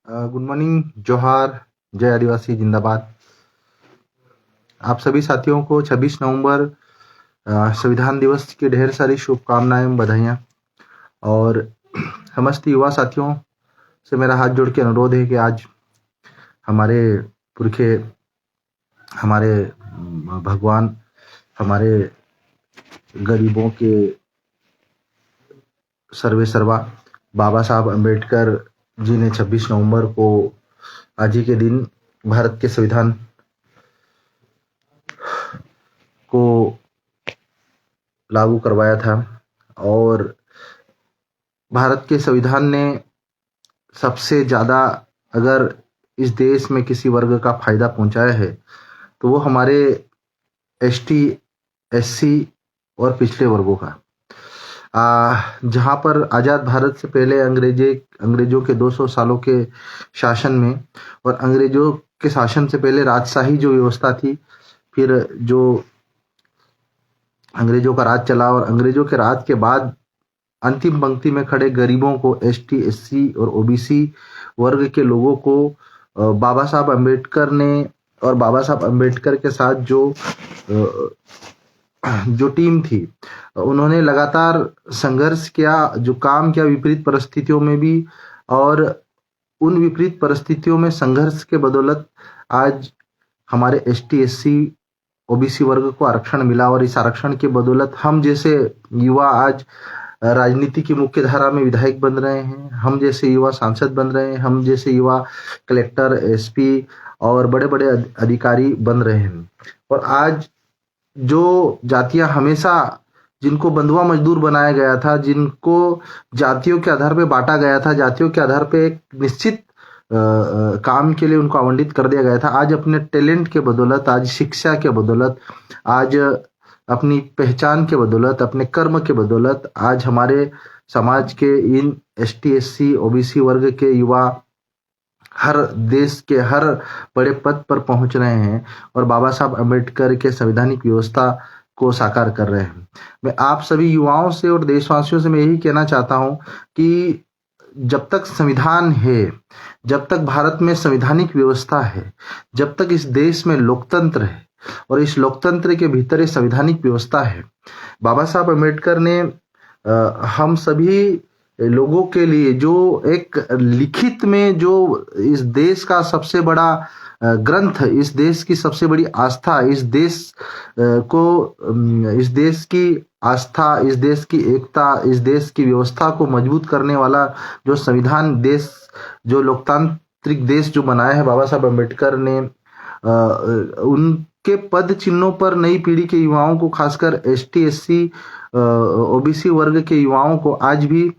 Good morning, जोहार, जय आदिवासी जिंदाबाद। आप सभी साथियों को 26 नवंबर संविधान दिवस की ढेर सारी शुभकामनाएं एवं बधाइयाँ। और समस्त युवा साथियों से मेरा हाथ जोड़ के अनुरोध है कि आज हमारे पुरखे, हमारे भगवान, हमारे गरीबों के सर्वे सर्वा बाबा साहब अम्बेडकर जी ने 26 नवंबर को आज ही के दिन भारत के संविधान को लागू करवाया था। और भारत के संविधान ने सबसे ज़्यादा अगर इस देश में किसी वर्ग का फायदा पहुंचाया है तो वो हमारे एसटी, एससी और पिछड़े वर्गों का। जहाँ पर आज़ाद भारत से पहले अंग्रेजों के 200 सालों के शासन में और अंग्रेजों के शासन से पहले राजशाही जो व्यवस्था थी, फिर जो अंग्रेजों का राज चला और अंग्रेजों के राज के बाद अंतिम पंक्ति में खड़े गरीबों को, एसटी, एससी और ओबीसी वर्ग के लोगों को बाबा साहब अम्बेडकर ने और बाबा साहब अम्बेडकर के साथ जो टीम थी, उन्होंने लगातार संघर्ष किया, जो काम किया विपरीत परिस्थितियों में भी। और उन विपरीत परिस्थितियों में संघर्ष के बदौलत आज हमारे एसटी, एससी, ओबीसी वर्ग को आरक्षण मिला। और इस आरक्षण के बदौलत हम जैसे युवा आज राजनीति की मुख्य धारा में विधायक बन रहे हैं, हम जैसे युवा सांसद बन रहे हैं, हम जैसे युवा कलेक्टर, एसपी और बड़े बड़े अधिकारी बन रहे हैं। और आज जो जातियां हमेशा जिनको बंधुआ मजदूर बनाया गया था, जिनको जातियों के आधार पे बांटा गया था, जातियों के आधार पे एक निश्चित काम के लिए उनको आवंटित कर दिया गया था, आज अपने टैलेंट के बदौलत, आज शिक्षा के बदौलत, आज अपनी पहचान के बदौलत, अपने कर्म के बदौलत आज हमारे समाज के इन एसटी, एससी, ओबीसी वर्ग के युवा हर देश के हर बड़े पद पर पहुंच रहे हैं और बाबा साहब अम्बेडकर के संवैधानिक व्यवस्था को साकार कर रहे हैं। मैं आप सभी युवाओं से और देशवासियों से मैं यही कहना चाहता हूं कि जब तक संविधान है, जब तक भारत में संवैधानिक व्यवस्था है, जब तक इस देश में लोकतंत्र है और इस लोकतंत्र के भीतर एक संवैधानिक व्यवस्था है, बाबा साहब अम्बेडकर ने हम सभी लोगों के लिए जो एक लिखित में जो इस देश का सबसे बड़ा ग्रंथ, इस देश की सबसे बड़ी आस्था, इस देश इस देश की आस्था, इस देश की एकता, इस देश की व्यवस्था को मजबूत करने वाला जो संविधान देश, जो लोकतांत्रिक देश जो बनाया है बाबा साहब अम्बेडकर ने, उनके पद चिन्हों पर नई पीढ़ी के युवाओं को, खासकर एसटी, एससी, ओबीसी वर्ग के युवाओं को आज भी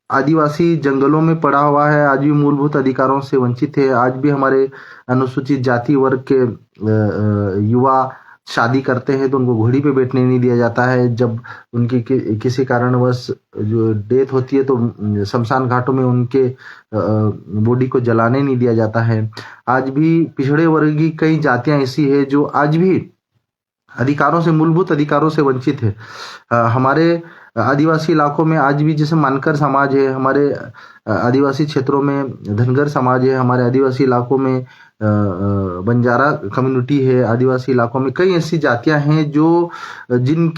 आदिवासी जंगलों में पड़ा हुआ है, आज भी मूलभूत अधिकारों से वंचित है, आज भी हमारे अनुसूचित जाति वर्ग के युवा शादी करते हैं तो उनको घोड़ी पे बैठने नहीं दिया जाता है। जब उनकी किसी कारणवश जो डेथ होती है तो शमशान घाटों में उनके बॉडी को जलाने नहीं दिया जाता है। आज भी पिछड़े वर्ग की कई जातियां ऐसी है जो आज भी अधिकारों से, मूलभूत अधिकारों से वंचित है। हमारे आदिवासी इलाकों में आज भी जैसे मानकर समाज है, हमारे आदिवासी क्षेत्रों में धनगर समाज है, हमारे आदिवासी इलाकों में बंजारा कम्युनिटी है, आदिवासी इलाकों में कई ऐसी जातियां हैं जो जिन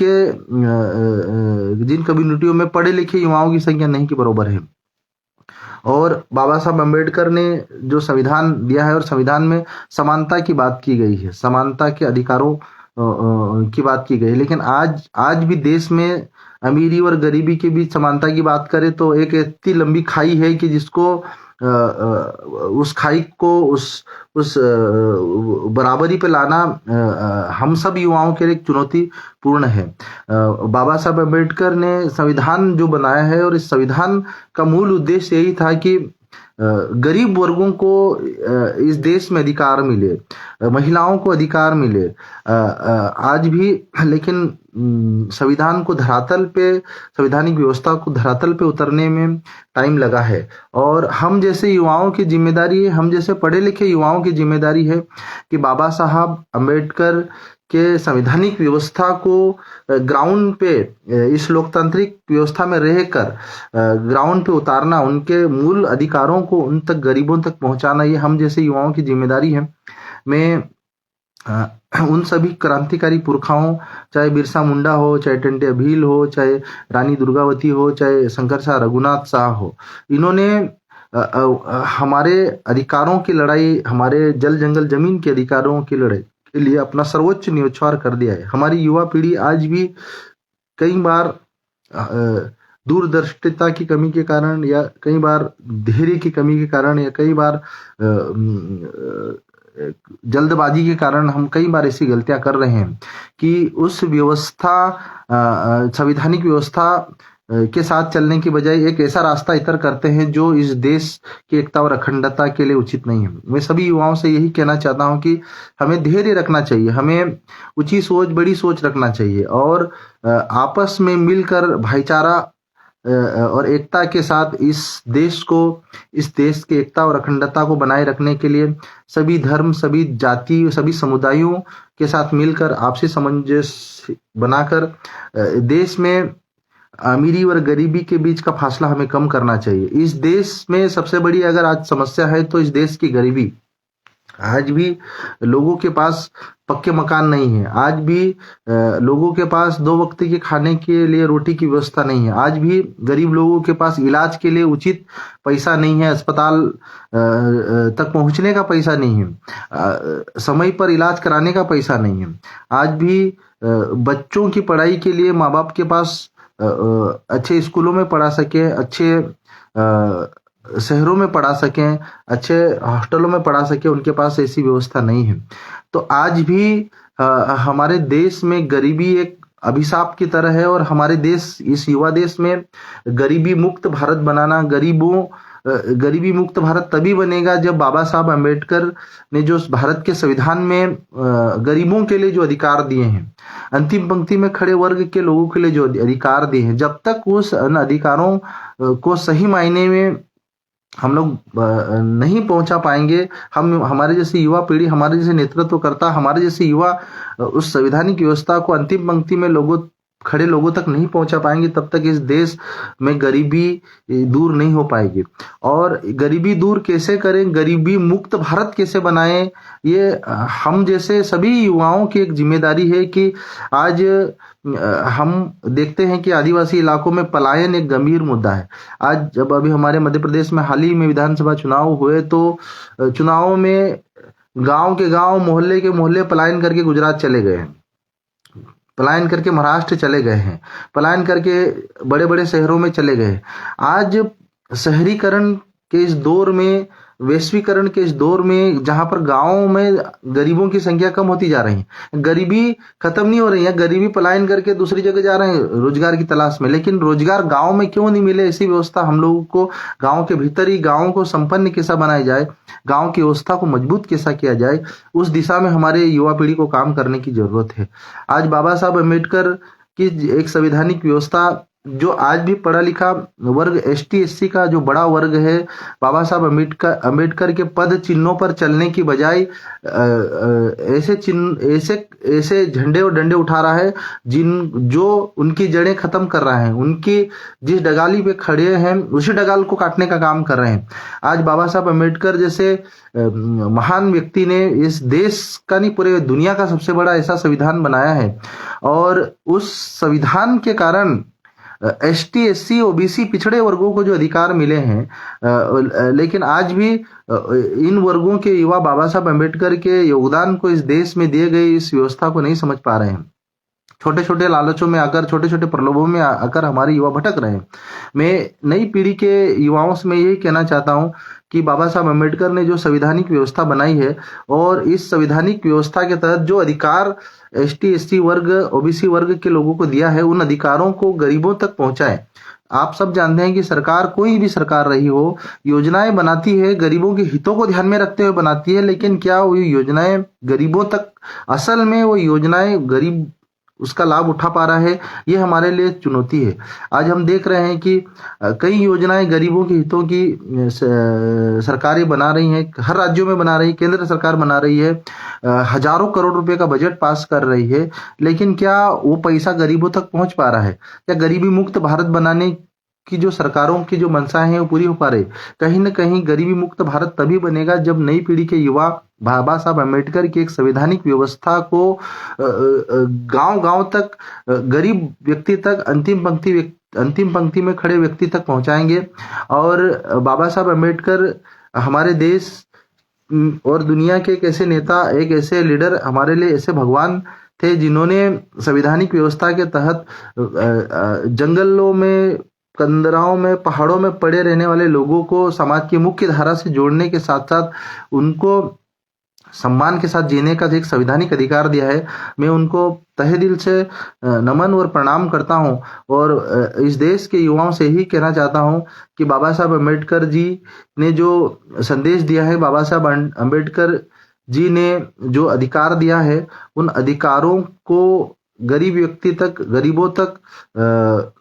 कम्युनिटियों में पढ़े लिखे युवाओं की संख्या नहीं के बराबर है। और बाबा साहब अम्बेडकर ने जो संविधान दिया है और संविधान में समानता की बात की गई है, समानता के अधिकारों की बात की गई है, लेकिन आज भी देश में अमीरी और गरीबी के बीच समानता की बात करें तो एक इतनी लंबी खाई है कि जिसको उस खाई को उस बराबरी पे लाना हम सब युवाओं के लिए चुनौती पूर्ण है। बाबा साहब अम्बेडकर ने संविधान जो बनाया है और इस संविधान का मूल उद्देश्य यही था कि गरीब वर्गों को इस देश में अधिकार मिले, महिलाओं को अधिकार मिले। आज भी लेकिन संविधान को धरातल पे, संवैधानिक व्यवस्था को धरातल पे उतरने में टाइम लगा है। और हम जैसे युवाओं की जिम्मेदारी है, हम जैसे पढ़े लिखे युवाओं की जिम्मेदारी है कि बाबा साहब अम्बेडकर के संवैधानिक व्यवस्था को ग्राउंड पे, इस लोकतांत्रिक व्यवस्था में रहकर ग्राउंड पे उतारना, उनके मूल अधिकारों को उन तक, गरीबों तक पहुंचाना, ये हम जैसे युवाओं की जिम्मेदारी है। मैं उन सभी क्रांतिकारी पुरखाओं, चाहे बिरसा मुंडा हो, चाहे टंटे भील हो, चाहे रानी दुर्गावती हो, चाहे शंकर शाह रघुनाथ शाह हो, इन्होंने हमारे अधिकारों की लड़ाई, हमारे जल जंगल जमीन के अधिकारों की लड़ाई के लिए अपना सर्वोच्च न्योछावर कर दिया है। हमारी युवा पीढ़ी आज भी कई बार दूरदर्शिता की कमी के कारण, या कई बार धैर्य की कमी के कारण, या कई बार जल्दबाजी के कारण हम कई बार ऐसी गलतियां कर रहे हैं कि उस व्यवस्था, संवैधानिक व्यवस्था के साथ चलने की बजाय एक ऐसा रास्ता इतर करते हैं जो इस देश की एकता और अखंडता के लिए उचित नहीं है। मैं सभी युवाओं से यही कहना चाहता हूं कि हमें धैर्य रखना चाहिए, हमें ऊंची सोच, बड़ी सोच रखना चाहिए, और आपस में मिलकर भाईचारा और एकता के साथ इस देश की एकता और अखंडता को बनाए रखने के लिए सभी धर्म, सभी जाति, सभी समुदायों के साथ मिलकर आपसी सामंजस्य बनाकर देश में अमीरी और गरीबी के बीच का फासला हमें कम करना चाहिए। इस देश में सबसे बड़ी अगर आज समस्या है तो इस देश की गरीबी। आज भी लोगों के पास पक्के मकान नहीं है, आज भी लोगों के पास 2 वक्त के खाने के लिए रोटी की व्यवस्था नहीं है, आज भी गरीब लोगों के पास इलाज के लिए उचित पैसा नहीं है, अस्पताल तक पहुंचने का पैसा नहीं है, समय पर इलाज कराने का पैसा नहीं है। आज भी बच्चों की पढ़ाई के लिए माँ बाप के पास अच्छे स्कूलों में पढ़ा सके, अच्छे शहरों में पढ़ा सकें, अच्छे हॉस्टलों में पढ़ा सके, उनके पास ऐसी व्यवस्था नहीं है। तो आज भी हमारे देश में गरीबी एक अभिशाप की तरह है, और हमारे देश, इस युवा देश में गरीबी मुक्त भारत बनाना, गरीबी मुक्त भारत तभी बनेगा जब बाबा साहब अम्बेडकर ने जो भारत के संविधान में गरीबों के लिए जो अधिकार दिए हैं, अंतिम पंक्ति में खड़े वर्ग के लोगों के लिए जो अधिकार दिए हैं, जब तक उस अधिकारों को सही मायने में हम लोग नहीं पहुंचा पाएंगे, हमारे जैसे युवा पीढ़ी, हमारे जैसे नेतृत्वकर्ता, हमारे जैसे युवा उस संवैधानिक व्यवस्था को अंतिम पंक्ति में खड़े लोगों तक नहीं पहुंचा पाएंगे, तब तक इस देश में गरीबी दूर नहीं हो पाएगी। और गरीबी दूर कैसे करें, गरीबी मुक्त भारत कैसे बनाएं, ये हम जैसे सभी युवाओं की एक जिम्मेदारी है। कि आज हम देखते हैं कि आदिवासी इलाकों में पलायन एक गंभीर मुद्दा है। आज जब अभी हमारे मध्य प्रदेश में हाल ही में विधानसभा चुनाव हुए, तो चुनावों में गांव के गांव, मोहल्ले के मोहल्ले पलायन करके गुजरात चले गए हैं, पलायन करके महाराष्ट्र चले गए हैं, पलायन करके बड़े बड़े शहरों में चले गए। आज शहरीकरण के इस दौर में, वैश्वीकरण के इस दौर में, जहां पर गांवों में गरीबों की संख्या कम होती जा रही है, गरीबी खत्म नहीं हो रही है, गरीबी पलायन करके दूसरी जगह जा रहे हैं रोजगार की तलाश में। लेकिन रोजगार गांव में क्यों नहीं मिले, ऐसी व्यवस्था हम लोगों को गांव के भीतर ही, गांव को संपन्न कैसा बनाया जाए, गांव की व्यवस्था को मजबूत कैसा किया जाए, उस दिशा में हमारे युवा पीढ़ी को काम करने की जरूरत है। आज बाबा साहब अम्बेडकर की एक संवैधानिक व्यवस्था, जो आज भी पढ़ा लिखा वर्ग, एसटी एससी का जो बड़ा वर्ग है, बाबा साहब अम्बेडकर के पद चिन्हों पर चलने की बजाय ऐसे झंडे और डंडे उठा रहा है जो उनकी जड़ें खत्म कर रहा है, उनकी जिस डगाली पे खड़े हैं उसी डगाल को काटने का काम कर रहे हैं। आज बाबा साहब अम्बेडकर जैसे महान व्यक्ति ने इस देश का नहीं, पूरे दुनिया का सबसे बड़ा ऐसा संविधान बनाया है, और उस संविधान के कारण एसटी एससी ओबीसी पिछड़े वर्गों को जो अधिकार मिले हैं, लेकिन आज भी इन वर्गों के युवा बाबा साहब अम्बेडकर के योगदान को, इस देश में दिए गए इस व्यवस्था को नहीं समझ पा रहे हैं। छोटे छोटे लालचों में आकर, छोटे छोटे प्रलोभों में आकर हमारे युवा भटक रहे हैं। मैं नई पीढ़ी के युवाओं से मैं यही कहना चाहता हूं कि बाबा साहब अम्बेडकर ने जो संवैधानिक व्यवस्था बनाई है, और इस संवैधानिक व्यवस्था के तहत जो अधिकार एसटी एससी वर्ग, ओबीसी वर्ग के लोगों को दिया है, उन अधिकारों को गरीबों तक पहुंचाएं। आप सब जानते हैं कि सरकार, कोई भी सरकार रही हो, योजनाएं बनाती है, गरीबों के हितों को ध्यान में रखते हुए बनाती है, लेकिन क्या वो योजनाएं गरीबों तक, असल में वो योजनाएं गरीब उसका लाभ उठा पा रहा है, ये हमारे लिए चुनौती है। आज हम देख रहे हैं कि कई योजनाएं गरीबों के हितों की सरकारें बना रही हैं, हर राज्यों में बना रही है, केंद्र सरकार बना रही है, हजारों करोड़ रुपए का बजट पास कर रही है, लेकिन क्या वो पैसा गरीबों तक पहुंच पा रहा है? क्या गरीबी मुक्त भारत बनाने की जो सरकारों की जो मंशा है वो पूरी हो पा रही? कहीं ना कहीं गरीबी मुक्त भारत तभी बनेगा जब नई पीढ़ी के युवा बाबा साहब अम्बेडकर की एक संवैधानिक व्यवस्था को गांव गांव तक, गरीब व्यक्ति तक, अंतिम पंक्ति में खड़े व्यक्ति तक पहुंचाएंगे। और बाबा साहब अम्बेडकर हमारे देश और दुनिया के एक ऐसे नेता, एक ऐसे लीडर, हमारे लिए ऐसे भगवान थे जिन्होंने संवैधानिक व्यवस्था के तहत जंगलों में, कंदराओं में, पहाड़ों में पड़े रहने वाले लोगों को समाज की मुख्य धारा से जोड़ने के साथ साथ उनको सम्मान के साथ जीने का एक संवैधानिक अधिकार दिया है। मैं उनको तहे दिल से नमन और प्रणाम करता हूं और इस देश के युवाओं से ही कहना चाहता हूं कि बाबा साहब अम्बेडकर जी ने जो संदेश दिया है, बाबा साहब अम्बेडकर जी ने जो अधिकार दिया है, उन अधिकारों को गरीब व्यक्ति तक, गरीबों तक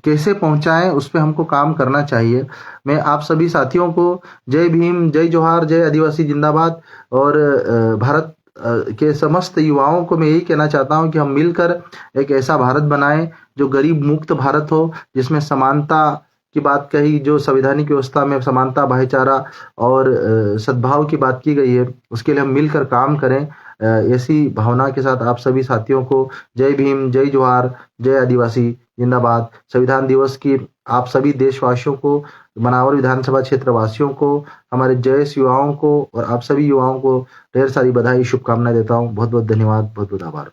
कैसे पहुंचाएं, उस पर हमको काम करना चाहिए। मैं आप सभी साथियों को जय भीम, जय जोहार, जय आदिवासी जिंदाबाद और भारत के समस्त युवाओं को मैं यही कहना चाहता हूं कि हम मिलकर एक ऐसा भारत बनाएं जो गरीब मुक्त भारत हो, जिसमें समानता की बात कही, जो संवैधानिक व्यवस्था में समानता, भाईचारा और सद्भाव की बात की गई है, उसके लिए हम मिलकर काम करें। ऐसी भावना के साथ आप सभी साथियों को जय भीम, जय जोहार, जय आदिवासी जिंदाबाद। संविधान दिवस की आप सभी देशवासियों को, मनावर विधानसभा क्षेत्र वासियों को, हमारे जयस युवाओं को और आप सभी युवाओं को ढेर सारी बधाई, शुभकामनाएं देता हूं। बहुत बहुत धन्यवाद, बहुत बहुत आभार।